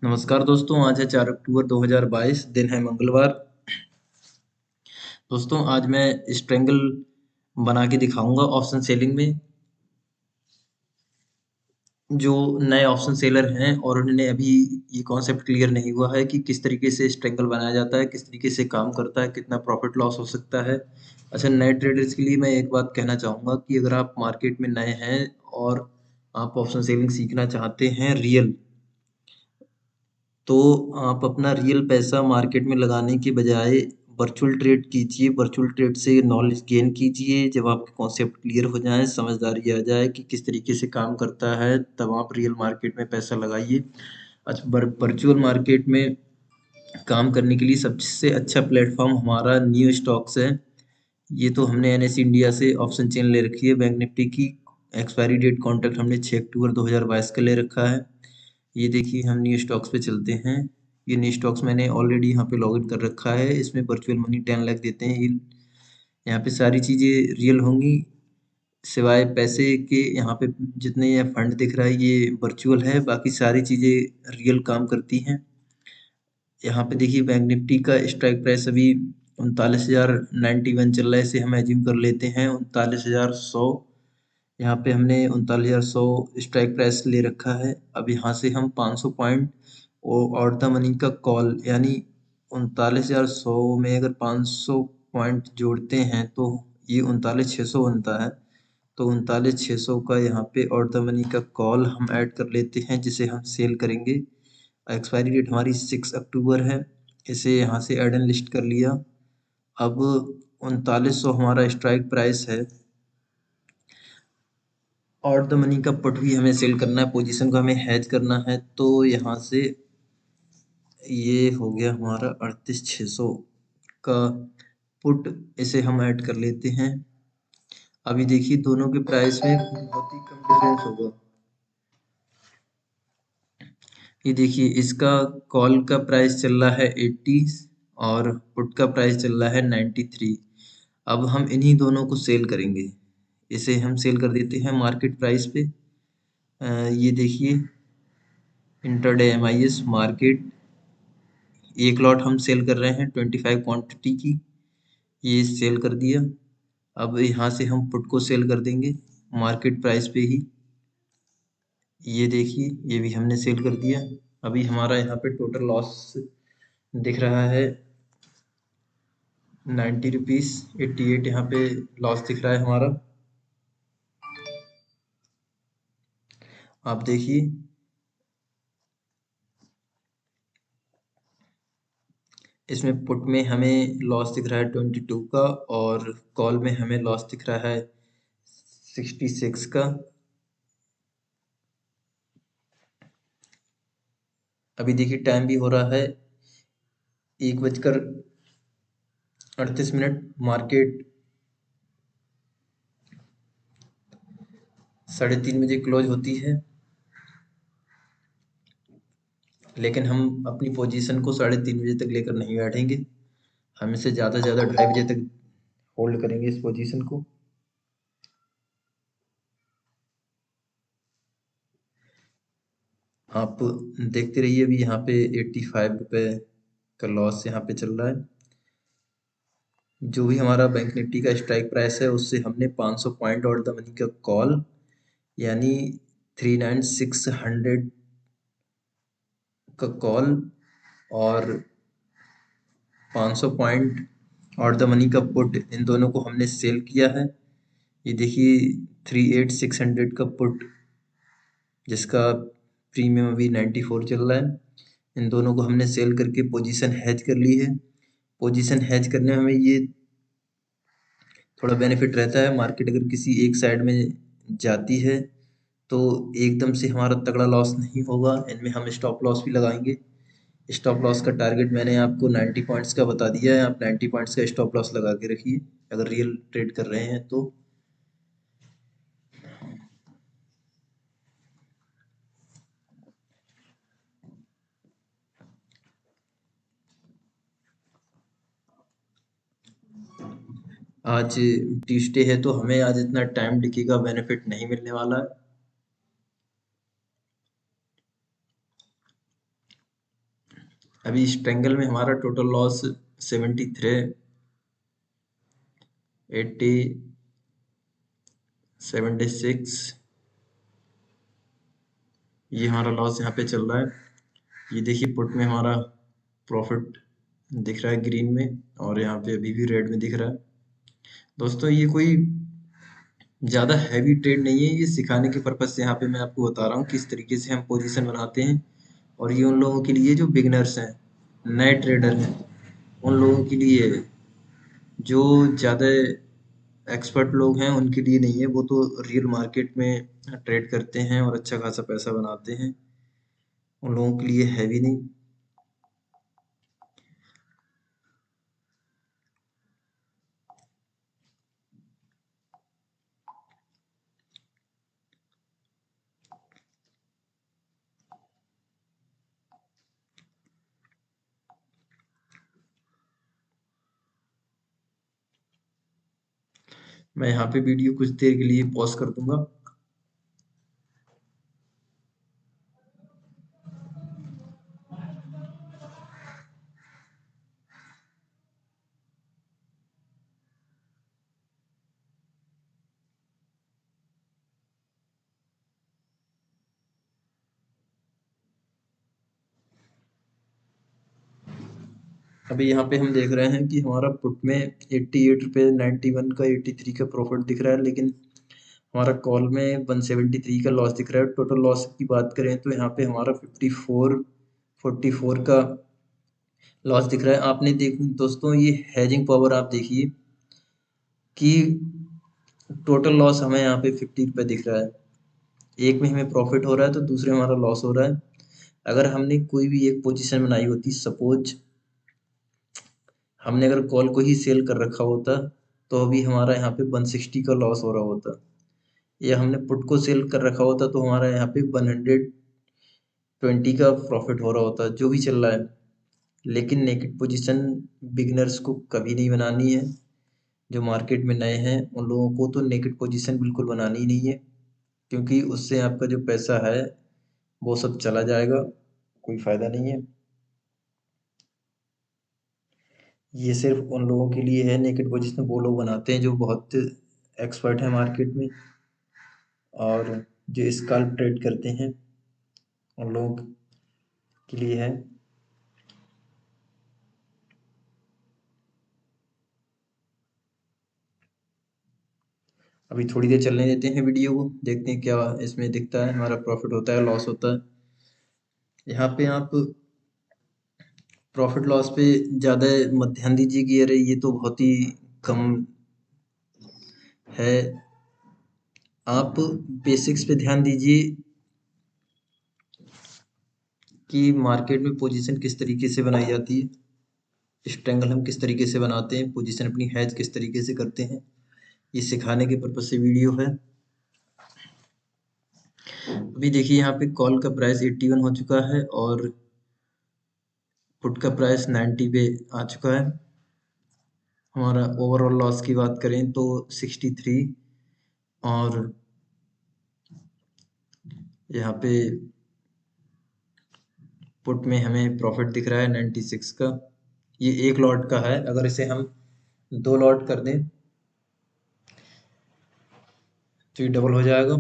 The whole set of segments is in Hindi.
नमस्कार दोस्तों, आज है 4 अक्टूबर 2022, दिन है मंगलवार। दोस्तों आज मैं स्ट्रैंगल बना के दिखाऊंगा ऑप्शन सेलिंग में। जो नए ऑप्शन सेलर हैं और उन्हें अभी ये कॉन्सेप्ट क्लियर नहीं हुआ है कि किस तरीके से स्ट्रैंगल बनाया जाता है, किस तरीके से काम करता है, कितना प्रॉफिट लॉस हो सकता है। अच्छा, नए ट्रेडर्स के लिए मैं एक बात कहना चाहूँगा कि अगर आप मार्केट में नए हैं और आप ऑप्शन सेलिंग सीखना चाहते हैं रियल, तो आप अपना रियल पैसा मार्केट में लगाने के बजाय वर्चुअल ट्रेड कीजिए। वर्चुअल ट्रेड से नॉलेज गेन कीजिए। जब आपके कॉन्सेप्ट क्लियर हो जाए, समझदारी आ जाए कि किस तरीके से काम करता है, तब आप रियल मार्केट में पैसा लगाइए। अच्छा, वर्चुअल मार्केट में काम करने के लिए सबसे अच्छा प्लेटफॉर्म हमारा न्यू स्टॉक्स है। ये तो हमने एनएसई इंडिया से ऑप्शन चेन ले रखी है। बैंक निफ्टी की एक्सपायरी डेट कॉन्ट्रैक्ट हमने 6 अक्टूबर 2022 का ले रखा है। ये देखिए, हम न्यू स्टॉक्स पे चलते हैं। ये न्यू स्टॉक्स मैंने ऑलरेडी यहाँ पे लॉगिन कर रखा है। इसमें वर्चुअल मनी 10 लाख देते हैं। ये यहाँ पे सारी चीज़ें रियल होंगी, सिवाय पैसे के। यहाँ पे जितने ये फंड दिख रहा है ये वर्चुअल है, बाकी सारी चीज़ें रियल काम करती हैं। यहाँ पे देखिए, बैंक निफ्टी का स्ट्राइक प्राइस अभी 39,091 चल रहा है। इसे हम एज्यूम कर लेते हैं 39,100। यहाँ पे हमने 39,100 स्ट्राइक प्राइस ले रखा है। अब यहाँ से हम 500 पॉइंट और द मनी का कॉल, यानी 39,100 में अगर 500 पॉइंट जोड़ते हैं तो ये 39,600 बनता है। तो 39,600 का यहाँ पे और द मनी का कॉल हम ऐड कर लेते हैं, जिसे हम सेल करेंगे। एक्सपायरी डेट हमारी 6 अक्टूबर है। इसे यहाँ से ऐड एंड लिस्ट कर लिया। अब 3900 हमारा स्ट्राइक प्राइस है और द मनी का पुट भी हमें सेल करना है, पोजीशन को हमें हैज करना है। तो यहाँ से ये हो गया हमारा 38,600 का पुट। इसे हम ऐड कर लेते हैं। अभी देखिए, दोनों के प्राइस में बहुत ही कम डिफरेंस होगा। ये देखिए, इसका कॉल का प्राइस चल रहा है 80 और पुट का प्राइस चल रहा है 93। अब हम इन्हीं दोनों को सेल करेंगे। इसे हम सेल कर देते हैं मार्केट प्राइस पे। ये देखिए, इंटरडे एमआईएस मार्केट, एक लॉट हम सेल कर रहे हैं 25 क्वांटिटी की। ये सेल कर दिया। अब यहाँ से हम पुट को सेल कर देंगे मार्केट प्राइस पे ही। ये देखिए, ये भी हमने सेल कर दिया। अभी हमारा यहाँ पे टोटल लॉस दिख रहा है 90 रुपीज़ 88। यहाँ पे लॉस दिख रहा है हमारा। आप देखिए, इसमें पुट में हमें लॉस दिख रहा है 22 का और कॉल में हमें लॉस दिख रहा है 66 का। अभी देखिए, टाइम भी हो रहा है 1:38। मार्केट 3:30 बजे क्लोज होती है, लेकिन हम अपनी पोजीशन को 3:30 बजे तक लेकर नहीं बैठेंगे। हम इसे ज़्यादा से ज़्यादा 2:30 बजे तक होल्ड करेंगे इस पोजीशन को। आप देखते रहिए। अभी यहाँ पे 85 रुपये का लॉस यहाँ पे चल रहा है। जो भी हमारा बैंक निफ्टी का स्ट्राइक प्राइस है, उससे हमने 500 पॉइंट और द मनी का कॉल, यानी 39,600 का कॉल और 500 पॉइंट और द मनी का पुट, इन दोनों को हमने सेल किया है। ये देखिए, 38,600 का पुट, जिसका प्रीमियम अभी 94 चल रहा है। इन दोनों को हमने सेल करके पोजीशन हैज कर ली है। पोजीशन हैज करने में हमें ये थोड़ा बेनिफिट रहता है। मार्केट अगर किसी एक साइड में जाती है तो एकदम से हमारा तगड़ा लॉस नहीं होगा। इनमें हम स्टॉप लॉस भी लगाएंगे। स्टॉप लॉस का टारगेट मैंने आपको 90 पॉइंट्स का बता दिया है। आप 90 पॉइंट्स का स्टॉप लॉस लगा के रखिए अगर रियल ट्रेड कर रहे हैं तो। आज ट्यूसडे है तो हमें आज इतना टाइम डिके का बेनिफिट नहीं मिलने वाला है। अभी स्ट्रेंगल में हमारा टोटल लॉस 73, 80, 76, ये हमारा लॉस यहाँ पे चल रहा है। ये देखिए पुट में हमारा प्रॉफिट दिख रहा है ग्रीन में, और यहाँ पे अभी भी रेड में दिख रहा है। दोस्तों ये कोई ज़्यादा हैवी ट्रेड नहीं है, ये सिखाने के पर्पज़ से यहाँ पे मैं आपको बता रहा हूँ किस तरीके से हम पोजीशन बनाते हैं। और ये उन लोगों के लिए जो बिगनर्स हैं, नए ट्रेडर हैं, उन लोगों के लिए है। जो ज़्यादा एक्सपर्ट लोग हैं उनके लिए नहीं है, वो तो रियल मार्केट में ट्रेड करते हैं और अच्छा खासा पैसा बनाते हैं, उन लोगों के लिए हैवी नहीं। मैं यहाँ पे वीडियो कुछ देर के लिए पॉज कर दूंगा। अभी यहाँ पे हम देख रहे हैं कि हमारा पुट में 88 रुपये 91 का 83 का प्रॉफिट दिख रहा है, लेकिन हमारा कॉल में 173 का लॉस दिख रहा है। टोटल लॉस की बात करें तो यहाँ पे हमारा 44 का लॉस दिख रहा है। आपने देख दोस्तों ये हैजिंग पावर आप देखिए कि टोटल लॉस हमें यहाँ पे 50 रुपये दिख रहा है। एक में हमें प्रॉफिट हो रहा है तो दूसरे में हमारा लॉस हो रहा है। अगर हमने कोई भी एक पोजीशन बनाई होती, सपोज हमने अगर कॉल को ही सेल कर रखा होता, तो अभी हमारा यहाँ पे 160 का लॉस हो रहा होता, या हमने पुट को सेल कर रखा होता तो हमारा यहाँ पे 120 का प्रॉफिट हो रहा होता, जो भी चल रहा है। लेकिन नेकेड पोजीशन बिगिनर्स को कभी नहीं बनानी है। जो मार्केट में नए हैं उन लोगों को तो नेकेड पोजीशन बिल्कुल बनानी ही नहीं है, क्योंकि उससे आपका जो पैसा है वो सब चला जाएगा, कोई फायदा नहीं है। ये सिर्फ उन लोगों के लिए है, नेकेड पोजीशन वो लोग बनाते हैं जो बहुत एक्सपर्ट हैं मार्केट में, और जो स्कैल्प ट्रेड करते हैं उन लोगों के लिए है। अभी थोड़ी देर चलने देते हैं वीडियो को, देखते हैं क्या इसमें दिखता है, हमारा प्रॉफिट होता है लॉस होता है। यहाँ पे आप प्रॉफिट लॉस पे ज़्यादा मत ध्यान दीजिए कि अरे ये तो बहुत ही कम है। आप बेसिक्स पे ध्यान दीजिए कि मार्केट में पोजीशन किस तरीके से बनाई जाती है, स्ट्रेंगल हम किस तरीके से बनाते हैं, पोजीशन अपनी हैज किस तरीके से करते हैं। ये सिखाने के पर्पज से वीडियो है। अभी देखिए यहाँ पे कॉल का प्राइस 81 हो चुका है और पुट का प्राइस 90 पे आ चुका है। हमारा ओवरऑल लॉस की बात करें तो 63, और यहाँ पे पुट में हमें प्रॉफिट दिख रहा है 96 का। ये एक लॉट का है, अगर इसे हम 2 लॉट कर दें तो ये डबल हो जाएगा।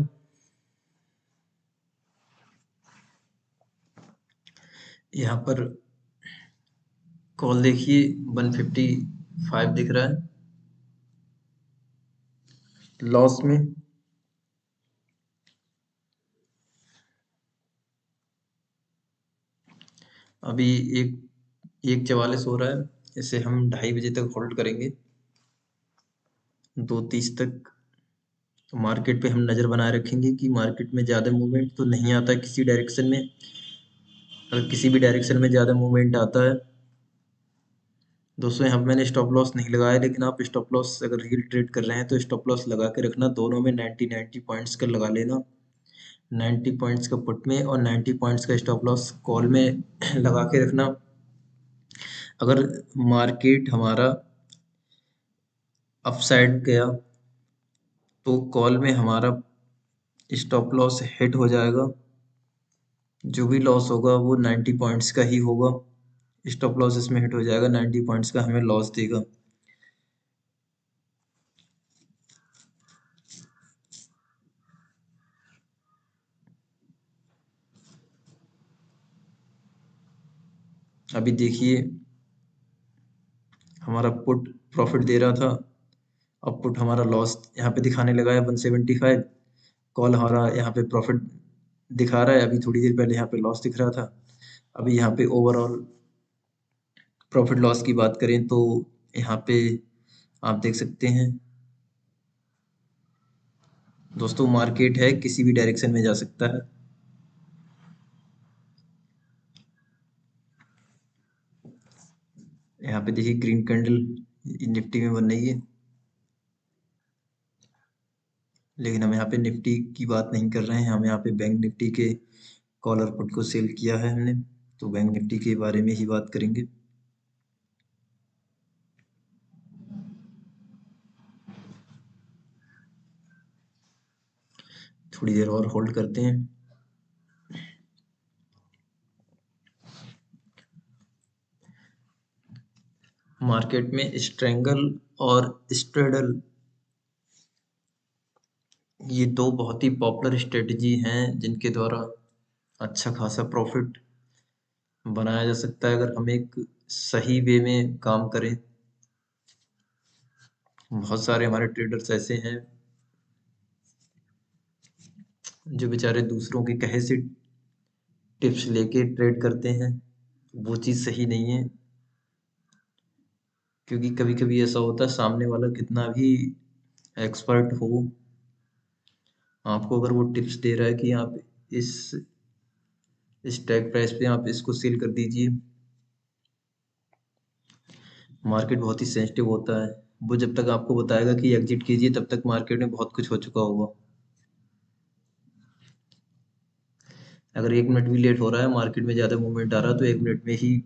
यहाँ पर कॉल देखिए 155 दिख रहा है लॉस में। अभी एक 1:44 हो रहा है, इसे हम 2:30 बजे तक होल्ड करेंगे, 2:30 तक। मार्केट पे हम नज़र बनाए रखेंगे कि मार्केट में ज़्यादा मूवमेंट तो नहीं आता है किसी डायरेक्शन में। अगर किसी भी डायरेक्शन में ज़्यादा मूवमेंट आता है दोस्तों, यहाँ पे मैंने स्टॉप लॉस नहीं लगाया, लेकिन आप स्टॉप लॉस अगर रियल ट्रेड कर रहे हैं तो स्टॉप लॉस लगा के रखना। दोनों में 90 पॉइंट्स का लगा लेना, 90 पॉइंट्स का पुट में और 90 पॉइंट्स का स्टॉप लॉस कॉल में लगा के रखना। अगर मार्केट हमारा अपसाइड गया तो कॉल में हमारा स्टॉप लॉस हिट हो जाएगा, जो भी लॉस होगा वो 90 पॉइंट्स का ही होगा। स्टॉप लॉस इसमें हिट हो जाएगा, 90 पॉइंट्स का हमें लॉस देगा। अभी देखिए हमारा पुट प्रॉफिट दे रहा था, अब पुट हमारा लॉस यहाँ पे दिखाने लगा है 175। कॉल हमारा यहाँ पे प्रॉफिट दिखा रहा है, अभी थोड़ी देर पहले यहाँ पे लॉस दिख रहा था। अभी यहाँ पे ओवरऑल प्रॉफिट लॉस की बात करें तो यहाँ पे आप देख सकते हैं दोस्तों, मार्केट है किसी भी डायरेक्शन में जा सकता है। यहाँ पे देखिए ग्रीन कैंडल निफ्टी में बन रही है, लेकिन हम यहाँ पे निफ्टी की बात नहीं कर रहे हैं, हम यहाँ पे बैंक निफ्टी के कॉलर पुट को सेल किया है हमने, तो बैंक निफ्टी के बारे में ही बात करेंगे। थोड़ी देर और होल्ड करते हैं। मार्केट में स्ट्रेंगल और स्ट्रेडल, ये दो बहुत ही पॉपुलर स्ट्रेटजी हैं जिनके द्वारा अच्छा खासा प्रॉफिट बनाया जा सकता है अगर हम एक सही वे में काम करें। बहुत सारे हमारे ट्रेडर्स ऐसे हैं जो बेचारे दूसरों के कहे से टिप्स लेके ट्रेड करते हैं, वो चीज़ सही नहीं है। क्योंकि कभी कभी ऐसा होता है सामने वाला कितना भी एक्सपर्ट हो, आपको अगर वो टिप्स दे रहा है कि आप इस इस टैग प्राइस पे आप इसको सेल कर दीजिए, मार्केट बहुत ही सेंसिटिव होता है। वो जब तक आपको बताएगा कि एग्जिट कीजिए तब तक मार्केट में बहुत कुछ हो चुका होगा। अगर 1 मिनट भी लेट हो रहा है, मार्केट में ज़्यादा मूवमेंट आ रहा है, तो 1 मिनट में ही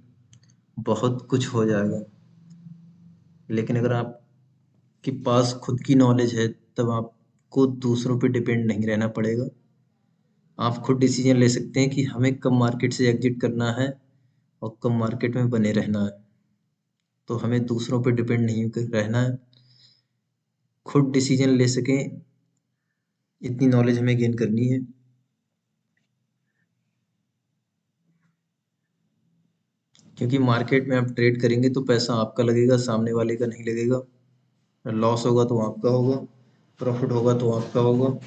बहुत कुछ हो जाएगा। लेकिन अगर आपके पास खुद की नॉलेज है तब आपको दूसरों पे डिपेंड नहीं रहना पड़ेगा। आप खुद डिसीजन ले सकते हैं कि हमें कब मार्केट से एग्जिट करना है और कब मार्केट में बने रहना है। तो हमें दूसरों पे डिपेंड नहीं रहना है, खुद डिसीजन ले सकें इतनी नॉलेज हमें गेन करनी है। क्योंकि मार्केट में आप ट्रेड करेंगे तो पैसा आपका लगेगा, सामने वाले का नहीं लगेगा। लॉस होगा तो आपका होगा, प्रॉफिट होगा तो आपका होगा।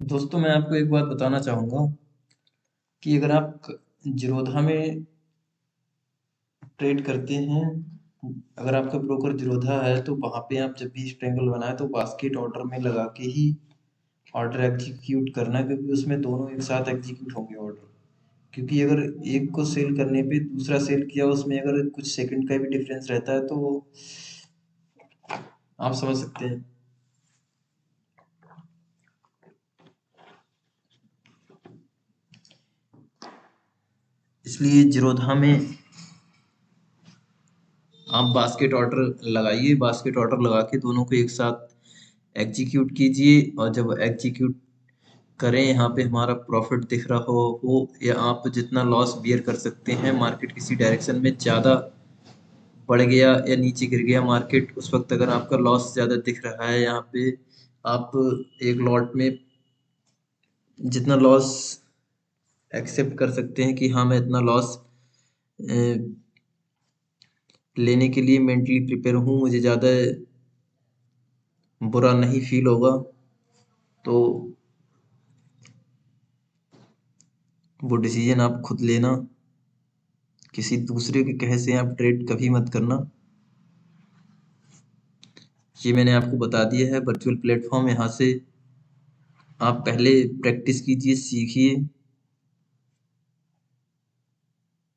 दोस्तों मैं आपको एक बात बताना चाहूँगा कि अगर आप जीरोधा में ट्रेड करते हैं, अगर आपका ब्रोकर जीरोधा है तो वहाँ पे आप जब भी स्ट्रेंगल बनाए तो बास्केट ऑर्डर में लगा के ही ऑर्डर एग्जीक्यूट करना, क्योंकि उसमें दोनों एक साथ एग्जीक्यूट होंगे ऑर्डर। क्योंकि अगर एक को सेल करने पे दूसरा सेल किया, उसमें अगर कुछ सेकंड का भी डिफरेंस रहता है तो आप समझ सकते हैं। इसलिए जीरोधा में आप बास्केट ऑर्डर लगाइए, बास्केट ऑर्डर लगा के दोनों को एक साथ एग्जीक्यूट कीजिए, और जब एग्जीक्यूट करें यहाँ पे हमारा प्रॉफिट दिख रहा हो या आप जितना लॉस बियर कर सकते हैं, मार्केट किसी डायरेक्शन में ज़्यादा बढ़ गया या नीचे गिर गया मार्केट, उस वक्त अगर आपका लॉस ज़्यादा दिख रहा है यहाँ पे, आप एक लॉट में जितना लॉस एक्सेप्ट कर सकते हैं कि हाँ मैं इतना लॉस लेने के लिए मेंटली प्रिपेयर हूँ, मुझे ज़्यादा बुरा नहीं फील होगा, तो वो डिसीजन आप खुद लेना, किसी दूसरे के कहे से आप ट्रेड कभी मत करना। ये मैंने आपको बता दिया है वर्चुअल प्लेटफॉर्म, यहाँ से आप पहले प्रैक्टिस कीजिए, सीखिए,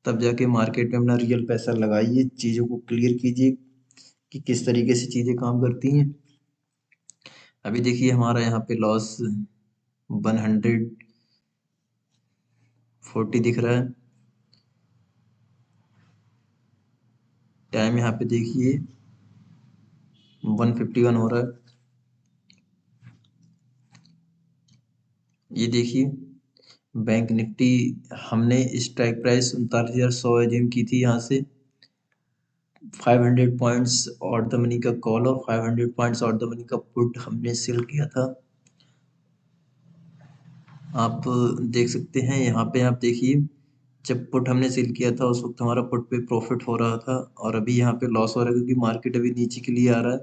तब जाके मार्केट में अपना रियल पैसा लगाइए, चीज़ों को क्लियर कीजिए कि किस तरीके से चीज़ें काम करती हैं। अभी देखिए हमारा यहाँ पे लॉस 140 दिख रहा है, टाइम यहाँ पे देखिए 151 हो रहा है। ये देखिए बैंक निफ्टी हमने स्ट्राइक प्राइस 39,100 एज्यूम की थी, यहाँ से 500 पॉइंट्स और द मनी का कॉल और 500 पॉइंट्स और द मनी का पुट हमने सेल किया था। आप देख सकते हैं यहाँ पे, आप देखिए जब पुट हमने सेल किया था उस वक्त हमारा पुट पे प्रॉफिट हो रहा था, और अभी यहाँ पे लॉस हो रहा है क्योंकि मार्केट अभी नीचे के लिए आ रहा है।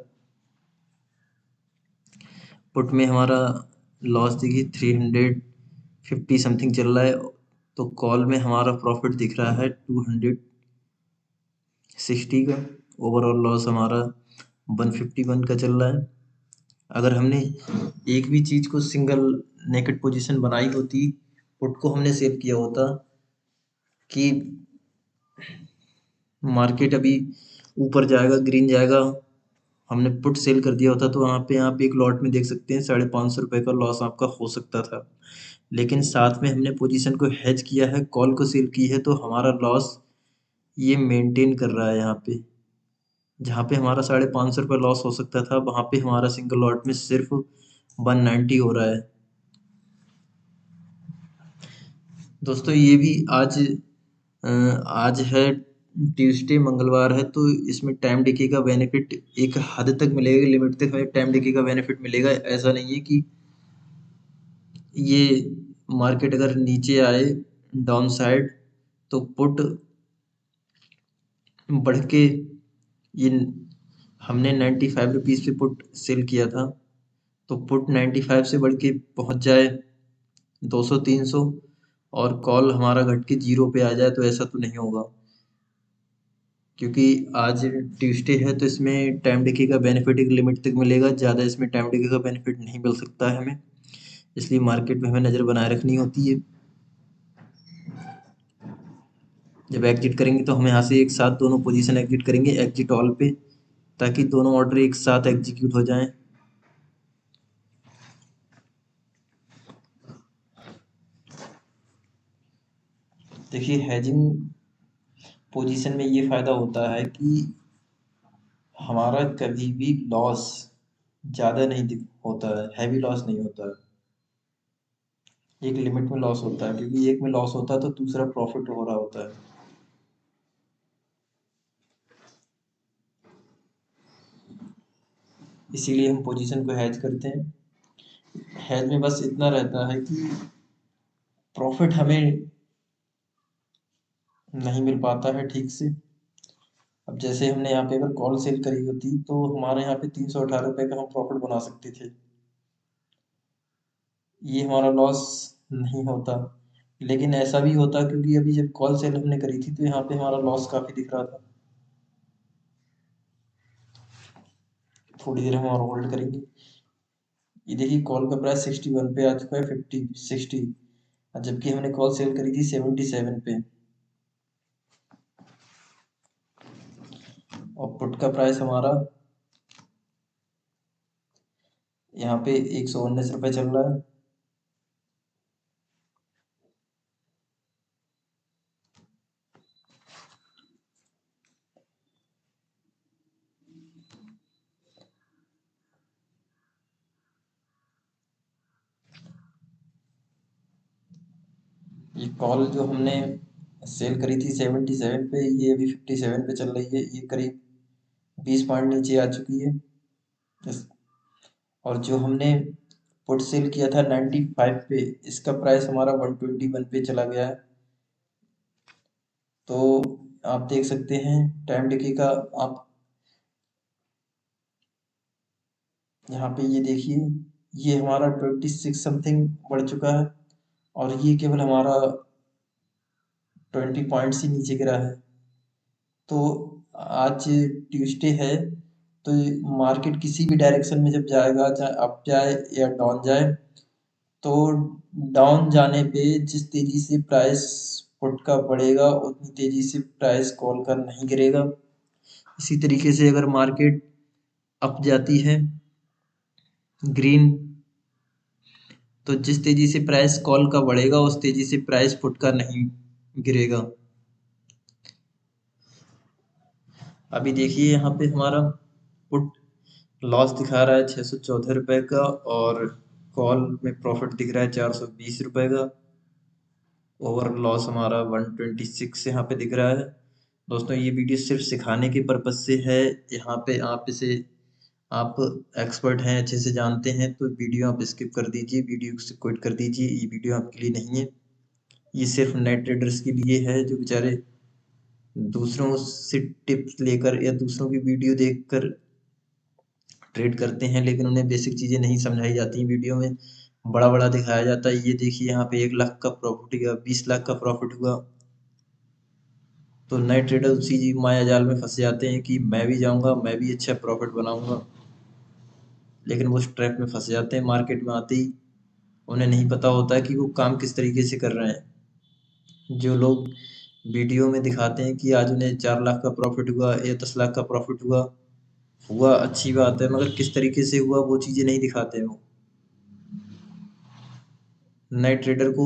पुट में हमारा लॉस देखिए 350 समथिंग चल रहा है, तो कॉल में हमारा प्रॉफिट दिख रहा है 260 का। ओवरऑल लॉस हमारा 151 का चल रहा है। अगर हमने एक भी चीज को सिंगल नेकेड पोजीशन बनाई होती, पुट को हमने सेल किया होता कि मार्केट अभी ऊपर जाएगा, ग्रीन जाएगा, हमने पुट सेल कर दिया होता, तो वहाँ पे आप एक लॉट में देख सकते हैं 550 रुपये का लॉस आपका हो सकता था। लेकिन साथ में हमने पोजीशन को हेज किया है, कॉल को सेल की है, तो हमारा लॉस ये मेंटेन कर रहा है। यहाँ पे जहाँ पे हमारा 550 रुपये लॉस हो सकता था, वहाँ पे हमारा सिंगल लॉट में सिर्फ 190 हो रहा है। दोस्तों ये भी आज है ट्यूसडे, मंगलवार है, तो इसमें टाइम डिके का बेनिफिट एक हद तक मिलेगा, लिमिट तक हमें टाइम डिके का बेनिफिट मिलेगा। ऐसा नहीं है कि ये मार्केट अगर नीचे आए डाउन साइड तो पुट बढ़ के, ये हमने 95 रुपीज़ पे पुट सेल किया था, तो पुट 95 से बढ़ के पहुँच जाए 200-300 और कॉल हमारा घट के 0 पे आ जाए, तो ऐसा तो नहीं होगा। क्योंकि आज ट्यूसडे है तो इसमें टाइम डिके का बेनिफिट एक लिमिट तक मिलेगा, ज़्यादा इसमें टाइम डिके का बेनिफिट नहीं मिल सकता है हमें, इसलिए मार्केट में हमें नज़र बनाए रखनी होती है। जब एग्जिट करेंगे तो हम यहाँ से एक साथ दोनों पोजीशन एग्जिट करेंगे, एग्जिट ऑल पे, ताकि दोनों ऑर्डर एक साथ एग्जीक्यूट हो जाएं। देखिए हैजिंग पोजीशन में ये फायदा होता है कि हमारा कभी भी लॉस ज़्यादा नहीं होता है, हैवी लॉस नहीं होता है, एक लिमिट में लॉस होता है, क्योंकि एक में लॉस होता है तो दूसरा प्रॉफिट हो रहा होता है। इसीलिए हम पोजीशन को हैज करते हैं। हैज में बस इतना रहता है कि प्रॉफिट हमें नहीं मिल पाता है ठीक से। अब जैसे हमने यहाँ पे अगर कॉल सेल करी होती तो हमारे यहाँ पे 318 रुपये का हम प्रॉफिट बना सकते थे, ये हमारा लॉस नहीं होता। लेकिन ऐसा भी होता क्योंकि अभी जब कॉल सेल हमने करी थी तो यहाँ पे हमारा लॉस काफ़ी दिख रहा था। थोड़ी देर हम और होल्ड करेंगे। ये देखिए कॉल का प्राइस 61 पे आ चुका है, 60, जबकि हमने कॉल सेल करी थी 77 पे, और पुट का प्राइस हमारा यहाँ पे 119 रुपये चल रहा है। ये कॉल जो हमने सेल करी थी 77 पे, ये अभी 57 पे चल रही है। ये करीब 20 पॉइंट नीचे आ चुकी है। और जो हमने पुट सेल किया था 95 पे, इसका प्राइस हमारा 121 पे चला गया है। तो आप देख सकते हैं टाइम डिके का। आप यहाँ पे ये देखिए, ये हमारा 26 समथिंग बढ़ चुका है और ये केवल हमारा 20 पॉइंट्स ही नीचे गिरा है। तो आज ट्यूसडे है, तो मार्केट किसी भी डायरेक्शन में जब जाएगा, चाहे अप जाए या डाउन जाए, तो डाउन जाने पे जिस तेजी से प्राइस पुट का बढ़ेगा, उतनी तेजी से प्राइस कॉल का नहीं गिरेगा। इसी तरीके से अगर मार्केट अप जाती है ग्रीन, तो जिस तेजी से प्राइस कॉल का बढ़ेगा, उस तेजी से प्राइस पुट का नहीं गिरेगा। अभी देखिए यहाँ पे हमारा पुट लॉस दिखा रहा है 614 रुपये का, और कॉल में प्रॉफिट दिख रहा है 420 रुपये का। ओवर लॉस हमारा 126 यहाँ पे दिख रहा है। दोस्तों, ये वीडियो सिर्फ सिखाने के पर्पज से है। यहाँ पे आप एक्सपर्ट हैं, अच्छे से जानते हैं, तो वीडियो आप स्किप कर दीजिए, वीडियो से क्विट कर दीजिए। ये वीडियो आपके लिए नहीं है। ये सिर्फ नए ट्रेडर्स के लिए है, जो बेचारे दूसरों से टिप्स लेकर या दूसरों की वीडियो देखकर ट्रेड करते हैं, लेकिन उन्हें बेसिक चीज़ें नहीं समझाई जाती। वीडियो में बड़ा बड़ा दिखाया जाता है। ये देखिए, यहाँ पे 1 लाख का प्रॉफिट हुआ, 20 लाख का प्रॉफिट हुआ। तो नए ट्रेडर उसी माया जाल में फंस जाते हैं कि मैं भी जाऊंगा, मैं भी अच्छा प्रॉफिट बनाऊंगा, लेकिन वो उस ट्रैप में फंस जाते हैं। मार्केट में आते ही उन्हें नहीं पता होता है कि वो काम किस तरीके से कर रहे हैं। जो लोग वीडियो में दिखाते हैं कि आज उन्हें 4 लाख का प्रॉफिट हुआ या 10 लाख का प्रॉफिट हुआ, हुआ अच्छी बात है, मगर किस तरीके से हुआ वो चीज़ें नहीं दिखाते वो। नए ट्रेडर को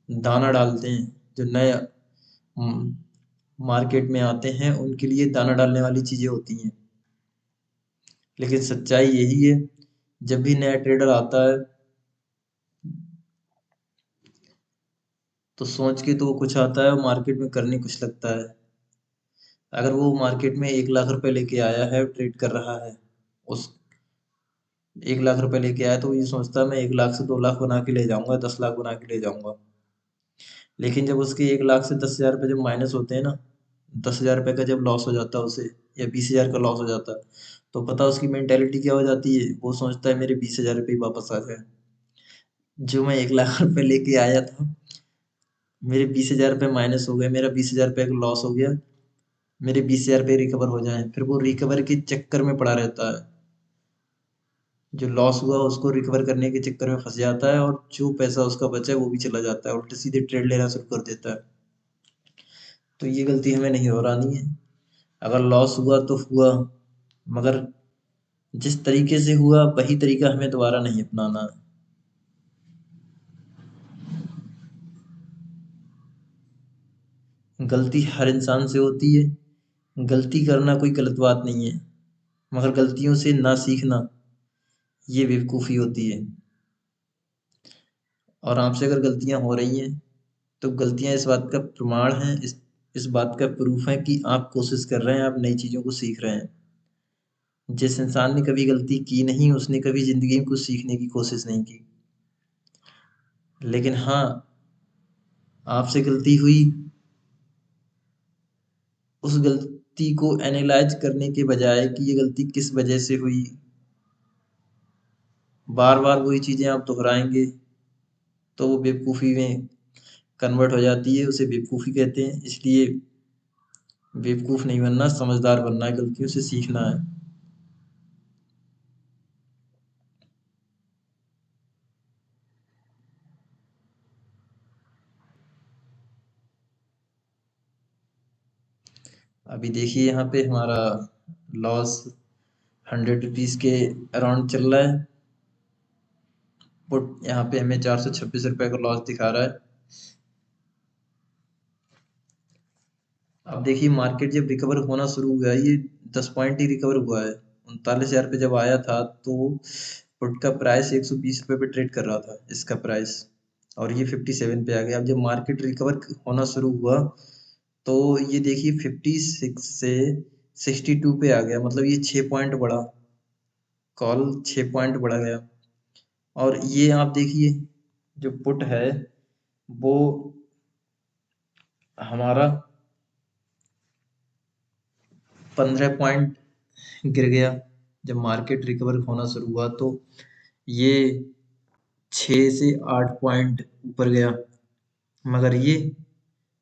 दाना डालते हैं। जो नए मार्केट में आते हैं, उनके लिए दाना डालने वाली चीज़ें होती हैं। लेकिन सच्चाई यही है, जब भी नया ट्रेडर आता है तो सोच के तो वो कुछ आता है और मार्केट में करने कुछ लगता है। अगर वो मार्केट में 1 लाख रुपए लेके आया है, ट्रेड कर रहा है, उस 1 लाख रुपए लेके आया, तो ये सोचता है मैं 1 लाख से 2 लाख बना के ले जाऊंगा, 10 लाख बना के ले जाऊंगा। लेकिन जब उसके 1 लाख से 10,000 रुपये जब माइनस होते हैं ना, 10,000 रुपये का जब लॉस हो जाता है उसे, या 20,000 का लॉस हो जाता है, तो पता उसकी मेंटेलिटी क्या हो जाती है। वो सोचता है मेरे 20,000 रुपये वापस आ जाए। जो मैं 1 लाख रुपए लेके आया था, मेरे 20,000 रुपये माइनस हो गए, मेरा 20,000 रुपये का लॉस हो गया, मेरे 20,000 रुपये रिकवर हो जाए। फिर वो रिकवर के चक्कर में पड़ा रहता है। जो लॉस हुआ उसको रिकवर करने के चक्कर में फंस जाता है, और जो पैसा उसका बचा है वो भी चला जाता है, उल्टे सीधे ट्रेड लेना शुरू कर देता है। तो ये गलती हमें नहीं दोहरानी है। अगर लॉस हुआ तो हुआ, मगर जिस तरीके से हुआ वही तरीका हमें दोबारा नहीं अपनाना है। गलती हर इंसान से होती है। गलती करना कोई गलत बात नहीं है, मगर गलतियों से ना सीखना, ये बेवकूफ़ी होती है। और आपसे अगर गलतियां हो रही हैं, तो गलतियां इस बात का प्रमाण हैं, इस बात का प्रूफ है कि आप कोशिश कर रहे हैं, आप नई चीज़ों को सीख रहे हैं। जिस इंसान ने कभी गलती की नहीं, उसने कभी ज़िंदगी में कुछ सीखने की कोशिश नहीं की। लेकिन हाँ, आपसे गलती हुई, उस गलती को एनालाइज करने के बजाय कि ये गलती किस वजह से हुई, बार बार वही चीज़ें आप दोहराएंगे, तो वो बेवकूफ़ी में कन्वर्ट हो जाती है। उसे बेवकूफ़ी कहते हैं। इसलिए बेवकूफ़ नहीं बनना, समझदार बनना है, गलतियों से सीखना है। अभी देखिए, यहाँ पे हमारा लॉस 100 रुपीज़ के अराउंड चल रहा है। पुट यहाँ पे हमें 426 रुपये का लॉस दिखा रहा है। अब देखिए, मार्केट जब रिकवर होना शुरू हुआ है, ये 10 पॉइंट ही रिकवर हुआ है। 39,000 पे जब आया था, तो पुट का प्राइस 120 रुपये पे ट्रेड कर रहा था, इसका प्राइस। और ये 57 पे आ गया। अब जब मार्केट रिकवर होना शुरू हुआ तो ये देखिए 56 से 62 पे आ गया, मतलब ये 6 पॉइंट बढ़ा, कॉल 6 पॉइंट बढ़ा गया। और ये आप देखिए जो पुट है वो हमारा 15 पॉइंट गिर गया। जब मार्केट रिकवर होना शुरू हुआ तो ये 6 से 8 पॉइंट ऊपर गया, मगर ये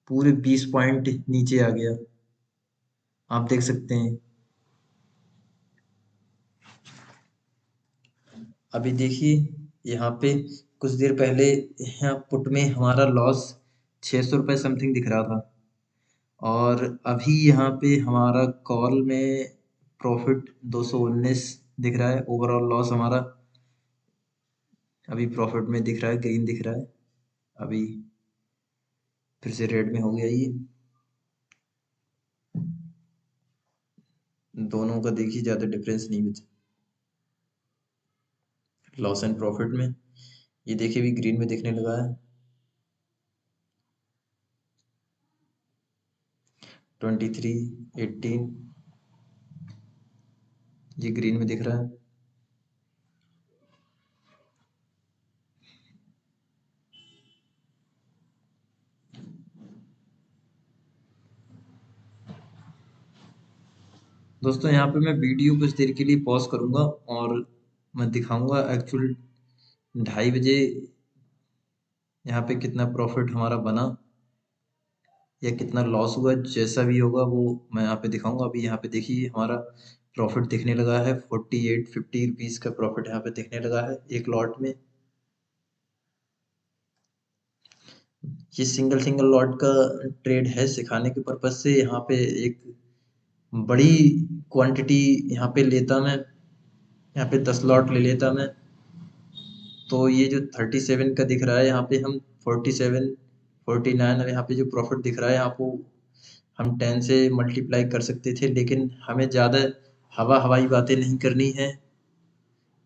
पूरे 20 पॉइंट नीचे आ गया, आप देख सकते हैं। अभी देखिए यहाँ पे कुछ देर पहले यहाँ पुट में हमारा लॉस 600 रुपये समथिंग दिख रहा था, और अभी यहाँ पे हमारा कॉल में प्रॉफिट 219 दिख रहा है। ओवरऑल लॉस हमारा अभी प्रॉफिट में दिख रहा है, ग्रीन दिख रहा है। अभी फिर से रेड में हो गया ये। दोनों का देखिए ज़्यादा डिफरेंस नहीं बचा लॉस एंड प्रॉफिट में। ये देखिए भी ग्रीन में दिखने लगा है। 23, 18 ये ग्रीन में दिख रहा है। दोस्तों यहाँ पे मैं वीडियो कुछ देर के लिए पॉज करूँगा और मैं दिखाऊंगा एक्चुअल 2:30 बजे यहाँ पे कितना प्रॉफिट हमारा बना या कितना लॉस हुआ। जैसा भी होगा वो मैं यहाँ पे दिखाऊंगा। अभी यहाँ पे देखिए हमारा प्रॉफिट दिखने लगा है 48-50 रुपीज़ का प्रॉफिट यहाँ पे दिखने लगा है एक लॉट में। ये सिंगल सिंगल लॉट का ट्रेड है, सिखाने के पर्पज से। यहाँ पे एक बड़ी क्वांटिटी यहाँ पे लेता मैं, यहाँ पे 10 लॉट ले लेता मैं, तो ये जो 37 का दिख रहा है यहाँ पे हम 47, 49, और यहाँ पे जो प्रॉफिट दिख रहा है यहाँ को हम 10 से मल्टीप्लाई कर सकते थे, लेकिन हमें ज़्यादा हवाई बातें नहीं करनी है,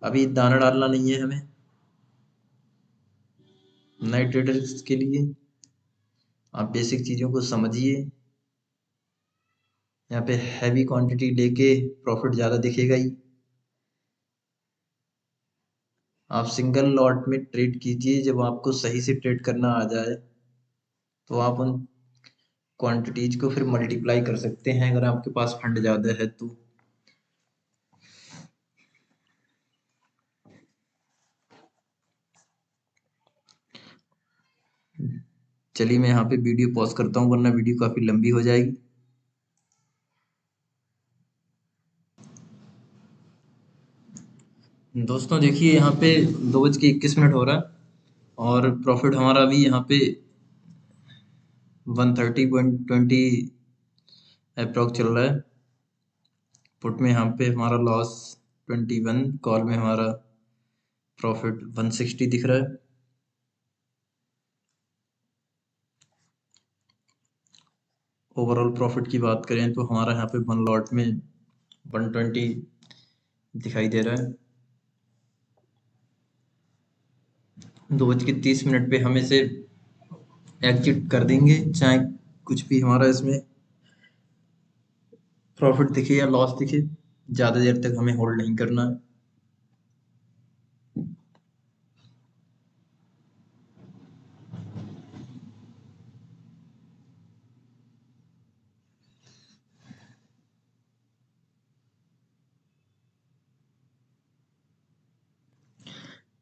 अभी दाना डालना नहीं है हमें। नए ट्रेडर्स के लिए आप बेसिक चीज़ों को समझिए। यहाँ पे हैवी क्वांटिटी लेके प्रॉफिट ज़्यादा दिखेगा ही। आप सिंगल लॉट में ट्रेड कीजिए, जब आपको सही से ट्रेड करना आ जाए तो आप उन क्वांटिटीज को फिर मल्टीप्लाई कर सकते हैं अगर आपके पास फंड ज़्यादा है तो। चलिए मैं यहाँ पे वीडियो पॉज करता हूँ वरना वीडियो काफ़ी लंबी हो जाएगी। दोस्तों देखिए यहाँ पे 2:21 हो रहा है और प्रॉफिट हमारा अभी यहाँ पे 130.20 अप्रोक्स चल रहा है। पुट में यहाँ पे हमारा लॉस 21, कॉल में हमारा प्रॉफिट 160 दिख रहा है। ओवरऑल प्रॉफिट की बात करें तो हमारा यहाँ पे वन लॉट में 120 दिखाई दे रहा है। 2:30 पे हम इसे एग्जिट कर देंगे, चाहे कुछ भी हमारा इसमें प्रॉफिट दिखे या लॉस दिखे, ज़्यादा देर तक हमें होल्ड नहीं करना है।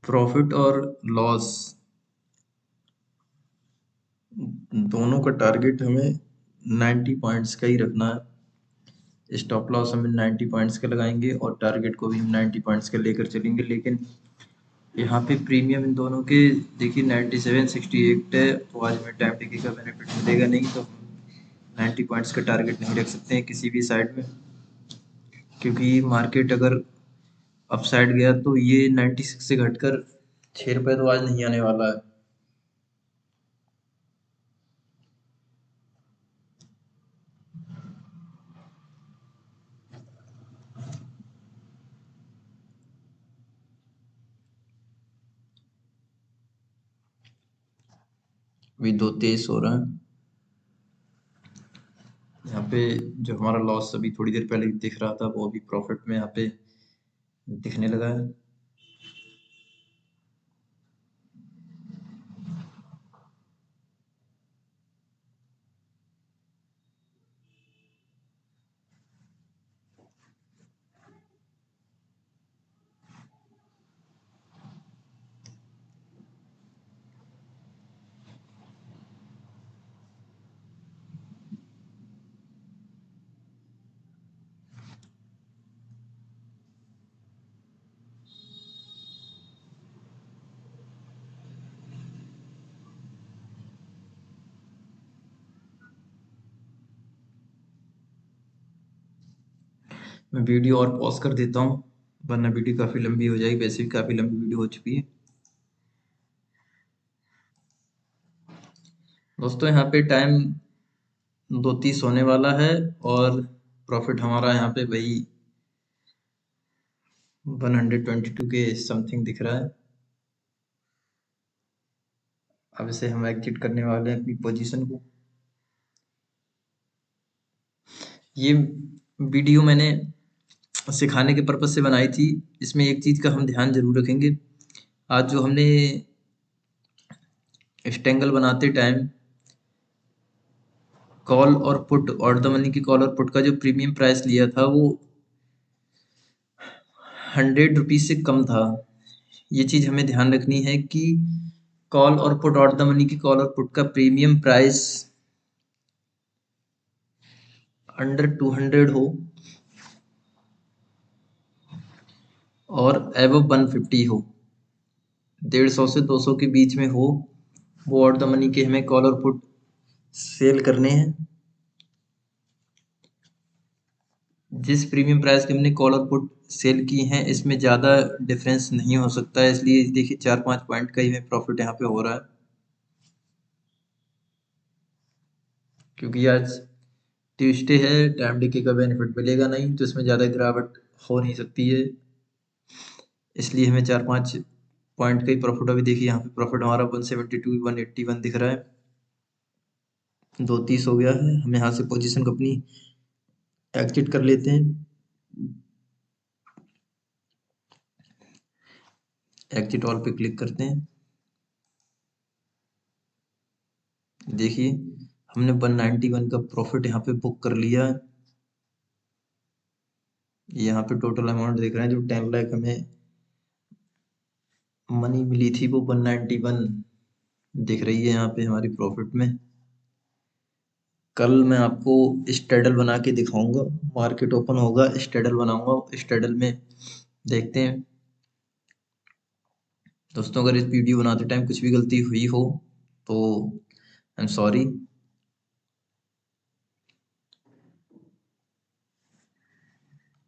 प्रॉफिट और लॉस दोनों का टारगेट हमें 90 पॉइंट्स का ही रखना है। स्टॉप लॉस हम 90 पॉइंट्स का लगाएंगे और टारगेट को भी हम 90 पॉइंट्स का लेकर चलेंगे। लेकिन यहाँ पे प्रीमियम इन दोनों के देखिए 97, 68 है, तो आज हमें टाइम टिकी का बेनिफिट मिलेगा नहीं, तो 90 पॉइंट्स का टारगेट नहीं रख सकते हैं किसी भी साइड में, क्योंकि मार्केट अगर अप साइड गया तो ये 96 से घटकर 6 रुपये तो आज नहीं आने वाला है। अभी 2:23 हो रहा है। यहाँ पे जो हमारा लॉस अभी थोड़ी देर पहले दिख रहा था वो अभी प्रॉफिट में यहाँ पे दिखने लगा है। मैं वीडियो और पॉज कर देता हूँ वरना वीडियो काफ़ी लंबी हो जाएगी, वैसे भी काफ़ी लंबी वीडियो हो चुकी है। दोस्तों यहाँ पे टाइम 2:30 होने वाला है और प्रॉफिट हमारा यहाँ पे वही 122 के समथिंग दिख रहा है। अब इसे हम एग्जिट करने वाले हैं अपनी पोजीशन को। ये वीडियो मैंने सिखाने के पर्पज से बनाई थी। इसमें एक चीज़ का हम ध्यान जरूर रखेंगे, आज जो हमने स्टेंगल बनाते टाइम कॉल और पुट और द मनी की कॉल और पुट का जो प्रीमियम प्राइस लिया था वो 100 रुपीज़ से कम था। ये चीज़ हमें ध्यान रखनी है कि कॉल और पुट और द मनी की कॉल और पुट का प्रीमियम प्राइस अंडर 200 हो और एबव 150 हो, 150 से 200 के बीच में हो, वो और द मनी के हमें कॉल और पुट सेल करने हैं। जिस प्रीमियम प्राइस के हमने कॉल और पुट सेल की हैं इसमें ज़्यादा डिफरेंस नहीं हो सकता है, इसलिए देखिए 4-5 पॉइंट का ही हमें प्रॉफिट यहाँ पे हो रहा है, क्योंकि आज ट्यूसडे है, टाइम डिके का बेनिफिट मिलेगा नहीं तो इसमें ज़्यादा गिरावट हो नहीं सकती है, इसलिए हमें 4-5 पॉइंट का ही प्रॉफिट। अभी देखिए यहाँ पे प्रॉफिट हमारा 172 181 दिख रहा है, 2:30 हो गया है। हम यहाँ से पोजीशन को अपनी एग्जिट कर लेते हैं। एग्जिट ऑल पे क्लिक करते हैं। देखिए हमने 191 का प्रॉफिट यहाँ पे बुक कर लिया है। यहाँ पे टोटल अमाउंट देख रहे हैं जो 10 लाख हमें मनी मिली थी वो 191 दिख रही है यहाँ पे हमारी प्रॉफिट में। कल मैं आपको स्ट्रेडल बना के दिखाऊंगा, मार्केट ओपन होगा स्ट्रेडल बनाऊंगा, स्ट्रेडल में देखते हैं। दोस्तों अगर इस वीडियो बनाते टाइम कुछ भी गलती हुई हो तो आई एम सॉरी।